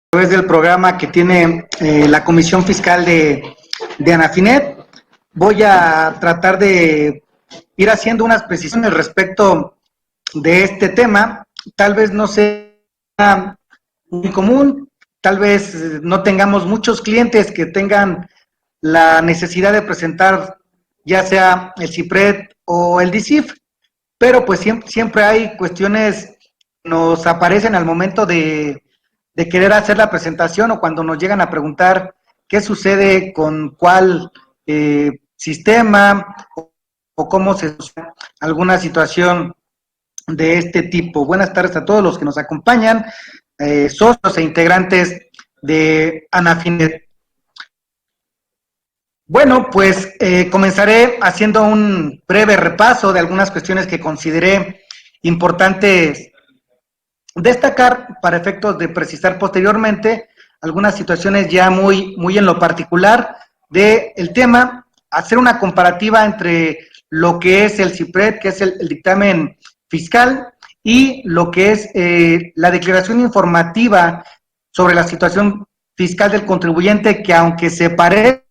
través del programa que tiene la Comisión Fiscal de Anafinet. Voy a tratar de ir haciendo unas precisiones respecto de este tema. Tal vez no sea muy común, tal vez no tengamos muchos clientes que tengan la necesidad de presentar ya sea el CIPRED o el DICIF, pero pues siempre hay cuestiones que nos aparecen al momento de querer hacer la presentación o cuando nos llegan a preguntar qué sucede con cuál sistema o cómo se usa alguna situación de este tipo. Buenas tardes a todos los que nos acompañan, socios e integrantes de Anafinet. Bueno, pues comenzaré haciendo un breve repaso de algunas cuestiones que consideré importantes destacar para efectos de precisar posteriormente algunas situaciones ya muy en lo particular del tema, hacer una comparativa entre lo que es el CIPRED, que es el dictamen fiscal, y lo que es la declaración informativa sobre la situación fiscal del contribuyente, que aunque se parece,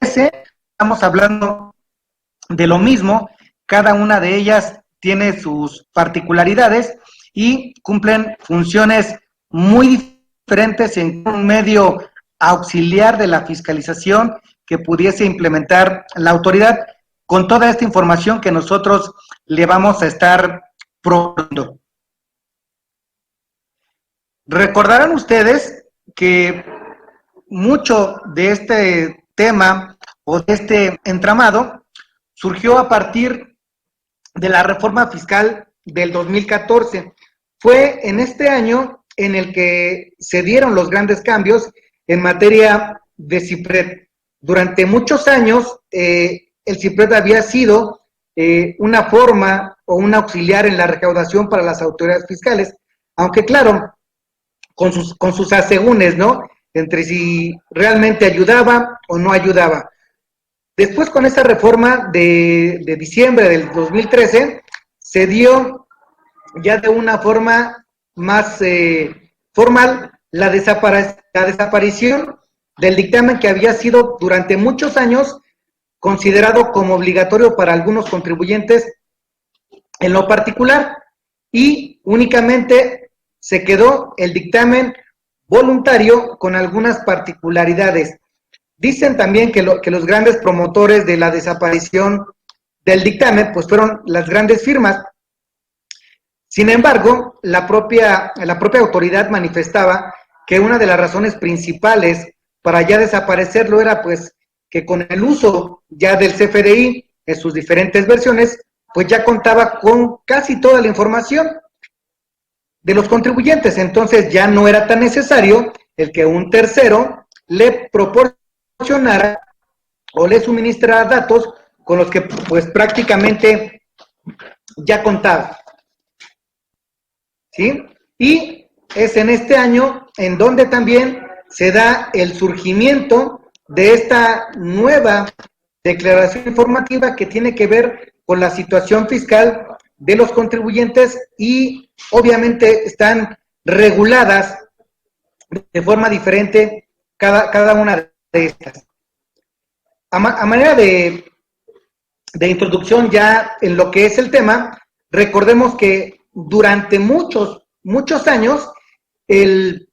estamos hablando de lo mismo, cada una de ellas tiene sus particularidades y cumplen funciones muy diferentes en un medio auxiliar de la fiscalización que pudiese implementar la autoridad con toda esta información que nosotros le vamos a estar probando. Recordarán ustedes que mucho de este tema o de este entramado surgió a partir de la reforma fiscal del 2014. Fue en este año en el que se dieron los grandes cambios en materia de CIPRED. Durante muchos años, el CIPRED había sido una forma o un auxiliar en la recaudación para las autoridades fiscales, aunque claro, con sus asegúnes, ¿no? Entre si realmente ayudaba o no ayudaba. Después, con esa reforma de diciembre del 2013, se dio ya de una forma más formal la desaparición del dictamen que había sido durante muchos años considerado como obligatorio para algunos contribuyentes en lo particular, y únicamente se quedó el dictamen voluntario con algunas particularidades. Dicen también que los grandes promotores de la desaparición del dictamen pues fueron las grandes firmas. Sin embargo, la propia autoridad manifestaba que una de las razones principales para ya desaparecerlo era pues que con el uso ya del CFDI en sus diferentes versiones, pues ya contaba con casi toda la información de los contribuyentes, entonces ya no era tan necesario el que un tercero le proporcionara o le suministrara datos con los que pues prácticamente ya contaba. ¿Sí? Y es en este año en donde también se da el surgimiento de esta nueva declaración informativa que tiene que ver con la situación fiscal de los contribuyentes y obviamente están reguladas de forma diferente cada una de estas. A manera de introducción ya en lo que es el tema, recordemos que durante muchos años el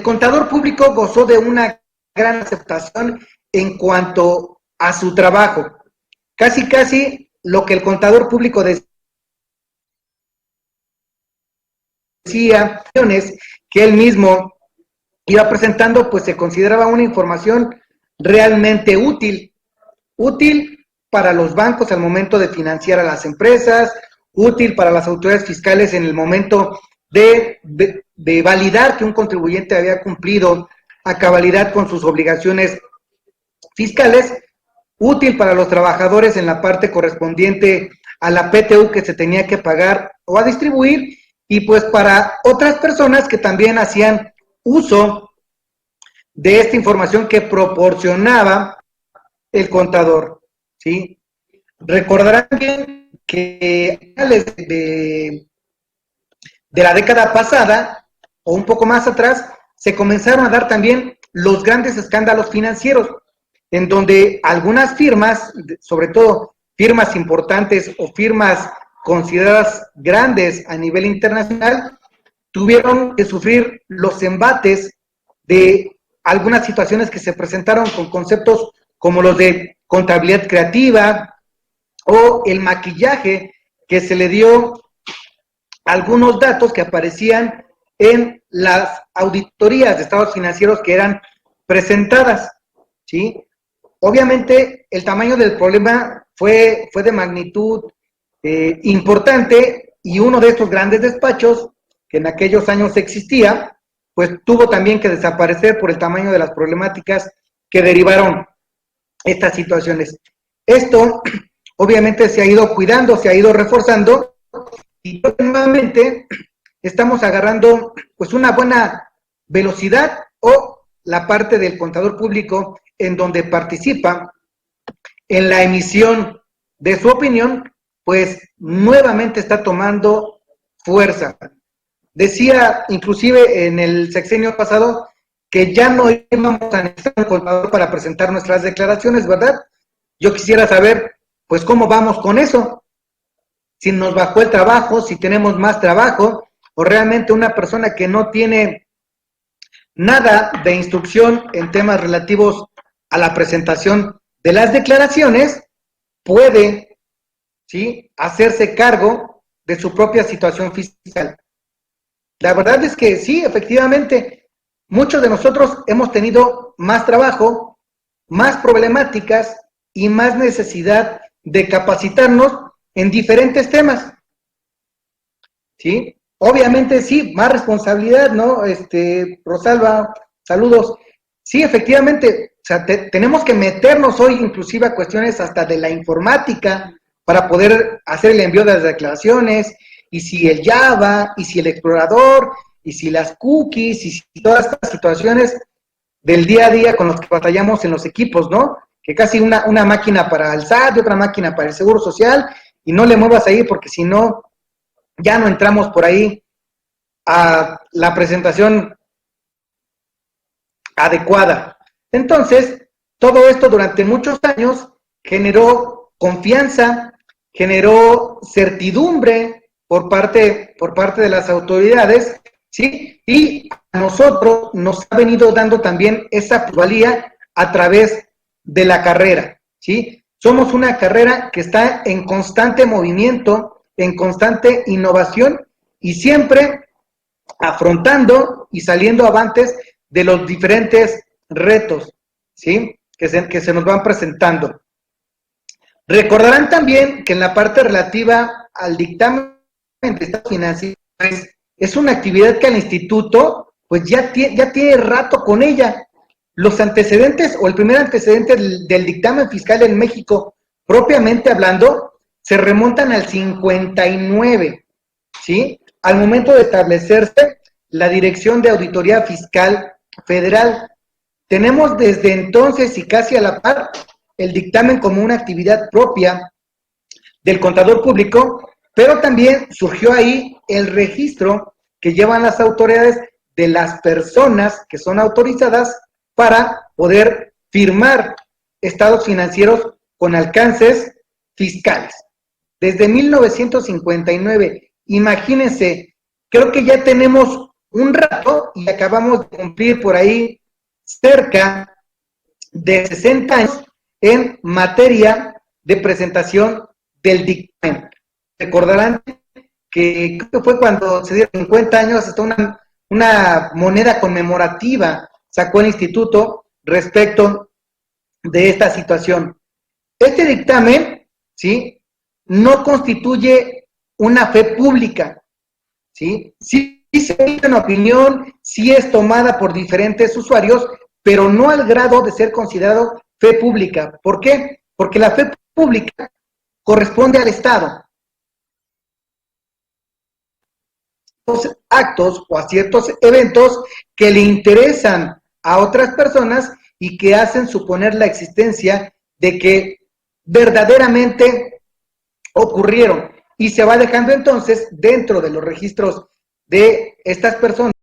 contador público gozó de una gran aceptación en cuanto a su trabajo. Casi lo que el contador público decía, que él mismo iba presentando, pues se consideraba una información realmente útil para los bancos al momento de financiar a las empresas, útil para las autoridades fiscales en el momento de validar que un contribuyente había cumplido a cabalidad con sus obligaciones fiscales, útil para los trabajadores en la parte correspondiente a la PTU que se tenía que pagar o a distribuir, y pues para otras personas que también hacían uso de esta información que proporcionaba el contador, ¿sí? Recordarán bien que a finales de la década pasada o un poco más atrás, se comenzaron a dar también los grandes escándalos financieros, en donde algunas firmas, sobre todo firmas importantes o firmas consideradas grandes a nivel internacional, tuvieron que sufrir los embates de algunas situaciones que se presentaron con conceptos como los de contabilidad creativa o el maquillaje que se le dio a algunos datos que aparecían en las auditorías de estados financieros que eran presentadas, ¿sí? Obviamente el tamaño del problema fue de magnitud importante, y uno de estos grandes despachos que en aquellos años existía, pues tuvo también que desaparecer por el tamaño de las problemáticas que derivaron estas situaciones. Esto obviamente se ha ido cuidando, se ha ido reforzando, y nuevamente estamos agarrando pues una buena velocidad, o la parte del contador público en donde participa en la emisión de su opinión, pues nuevamente está tomando fuerza. Decía inclusive en el sexenio pasado que ya no íbamos a necesitar un contador para presentar nuestras declaraciones, ¿verdad? Yo quisiera saber, pues, cómo vamos con eso. Si nos bajó el trabajo, si tenemos más trabajo, o realmente una persona que no tiene nada de instrucción en temas relativos a la presentación de las declaraciones puede, ¿sí?, hacerse cargo de su propia situación fiscal. La verdad es que sí, efectivamente, muchos de nosotros hemos tenido más trabajo, más problemáticas y más necesidad de capacitarnos en diferentes temas, ¿sí? Obviamente sí, más responsabilidad, ¿no? Rosalba, saludos. Sí, efectivamente, o sea, tenemos que meternos hoy inclusive a cuestiones hasta de la informática para poder hacer el envío de las declaraciones, y si el Java, y si el explorador, y si las cookies, y si todas estas situaciones del día a día con los que batallamos en los equipos, ¿no? Que casi una máquina para el SAT y otra máquina para el Seguro Social, y no le muevas ahí porque si no, ya no entramos por ahí a la presentación adecuada. Entonces, todo esto durante muchos años generó confianza, generó certidumbre por parte de las autoridades, ¿sí? Y a nosotros nos ha venido dando también esa plusvalía a través de la carrera, ¿sí? Somos una carrera que está en constante movimiento, en constante innovación, y siempre afrontando y saliendo avantes de los diferentes retos, ¿sí?, que se nos van presentando. Recordarán también que en la parte relativa al dictamen de estados financieros, pues, es una actividad que al instituto pues ya tiene rato con ella. Los antecedentes, o el primer antecedente del dictamen fiscal en México, propiamente hablando, se remontan al 59, ¿sí?, al momento de establecerse la Dirección de Auditoría Fiscal Federal. Tenemos desde entonces, y casi a la par, el dictamen como una actividad propia del contador público, pero también surgió ahí el registro que llevan las autoridades de las personas que son autorizadas para poder firmar estados financieros con alcances fiscales. Desde 1959, imagínense, creo que ya tenemos un rato y acabamos de cumplir por ahí cerca de 60 años en materia de presentación del dictamen. Recordarán que creo que fue cuando se dieron 50 años, hasta una moneda conmemorativa sacó el instituto respecto de esta situación. Este dictamen, ¿sí?, no constituye una fe pública, ¿sí? Sí se emite una opinión, sí es tomada por diferentes usuarios, pero no al grado de ser considerado fe pública. ¿Por qué? Porque la fe pública corresponde al Estado. Los actos o a ciertos eventos que le interesan a otras personas y que hacen suponer la existencia de que verdaderamente ocurrieron, y se va dejando entonces dentro de los registros de estas personas